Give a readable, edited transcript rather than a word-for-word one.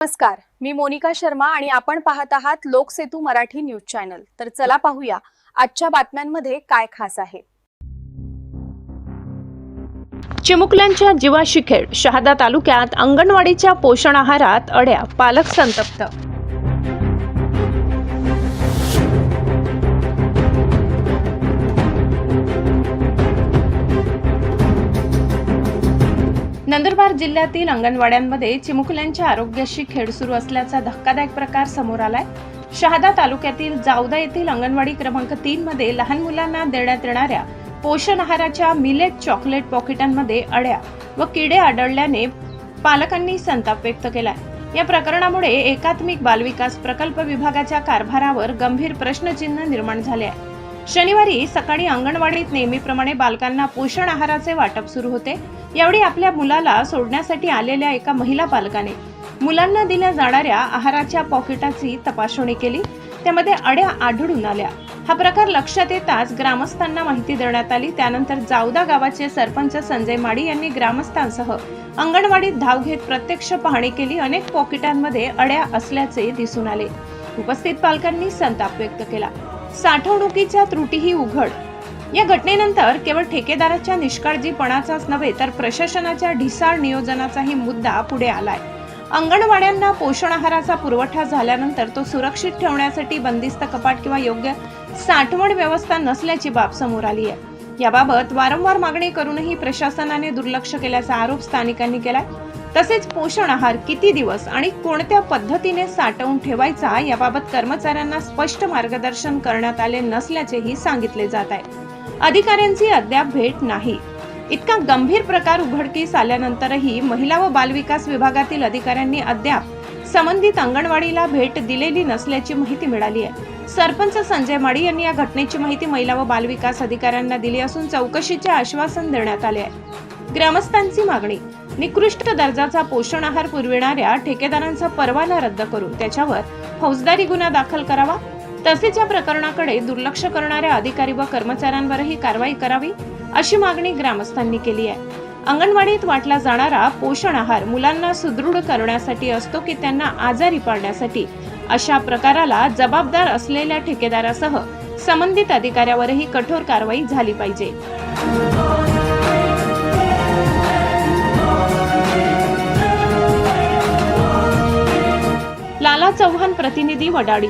नमस्कार, मी मोनिका शर्मा आणि आपण पाहत आहात लोकसेतू मराठी न्यूज चॅनल। तर चला पाहूया आजच्या बातम्यांमध्ये काय खास आहे। चिमुकल्यांच्या जीवाशी खेळ। शहादा तालुक्यात अंगणवाडीच्या पोषण आहारात अड्या, पालक संतप्त। नंदुरबार जिल्ह्यातील अंगणवाड्यांमध्ये चिमुकल्यांच्या आरोग्याशी खेळ सुरू असल्याचा धक्कादायक प्रकार समोर आलाय। शहादा तालुक्यातील जावदा येथील अंगणवाडी क्रमांक 3 मध्ये लहान मुलांना देण्यात येणाऱ्या पोषण आहाराच्या मिलेट चॉकलेट पॉकेटांमध्ये अड्या व किडे आढळल्याने पालकांनी संताप व्यक्त केलाय। या प्रकरणामुळे एकात्मिक बालविकास प्रकल्प विभागाच्या कारभारावर गंभीर प्रश्नचिन्ह निर्माण झाले आहे। शनिवारी सकाळी अंगणवाडीत नेहमीप्रमाणे बालकांना पोषण आहाराचे वाटप सुरू होते। यावेळी आपल्या मुलाला सोडण्यासाठी आलेल्या एका महिला पालकाने मुलांना दिल्या जाणाऱ्या आहाराच्या पॉकेटाची तपासणी केली, त्यामध्ये अड्या आढळून आल्या। हा प्रकार लक्षात येताच ग्रामस्थांना माहिती देण्यात आली। त्यानंतर जावदा गावाचे सरपंच संजय माडी यांनी ग्रामस्थांसह अंगणवाडीत धाव घेत प्रत्यक्ष पाहणी केली। अनेक पॉकेटांमध्ये अड्या असल्याचे दिसून आले। उपस्थित पालकांनी संताप व्यक्त केला। साठवणुकीच्या त्रुटीही उघड। या घटनेनंतर केवळ ठेकेदाराच्या निष्काळजीपणाचाच नव्हे तर प्रशासनाच्या ढिसाळ नियोजनाचाही मुद्दा पुढे आलाय। अंगणवाड्यांना पोषण आहाराचा पुरवठा झाल्यानंतर तो सुरक्षित ठेवण्यासाठी बंदिस्त कपाट किंवा योग्य साठवण व्यवस्था नसल्याची बाब समोर आली आहे। याबाबत वारंवार मागणी करूनही प्रशासनाने दुर्लक्ष केल्याचा आरोप स्थानिकांनी केलाय। तसेच पोषण आहार किती दिवस आणि कोणत्या पद्धतीने साठवून ठेवायचा याबाबत कर्मचाऱ्यांना स्पष्ट मार्गदर्शन करण्यात आले नसल्याचेही सांगितले जात आहे। अधिकाऱ्यांची अद्याप भेट नाही। इतका गंभीर प्रकार उघडकीस आल्यानंतरही महिला व बालविकास विभागातील अधिकाऱ्यांनी अद्याप संबंधित अंगणवाडीला भेट दिलेली नसल्याची माहिती मिळाली आहे। सरपंच संजय माडी यांनी या घटनेची माहिती महिला व बालविकास अधिकाऱ्यांना दिली असून चौकशीचे आश्वासन देण्यात आले आहे। ग्रामस्थांची मागणी, निकृष्ट दर्जाचा पोषण आहार पुरविणाऱ्या ठेकेदारांचा परवाना रद्द करून त्याच्यावर फौजदारी गुन्हा दाखल करावा। तसेच या प्रकरणाकडे दुर्लक्ष करणाऱ्या अधिकारी व कर्मचाऱ्यांवरही कारवाई करावी अशी मागणी ग्रामस्थांनी केली आहे। अंगणवाडीत वाटला जाणारा पोषण आहार मुलांना सुदृढ करण्यासाठी असतो की त्यांना आजारी पाडण्यासाठी? अशा प्रकाराला जबाबदार असलेल्या ठेकेदारासह संबंधित अधिकाऱ्यावरही कठोर कारवाई झाली पाहिजे। लाला चव्हाण, प्रतिनिधी वडाळी।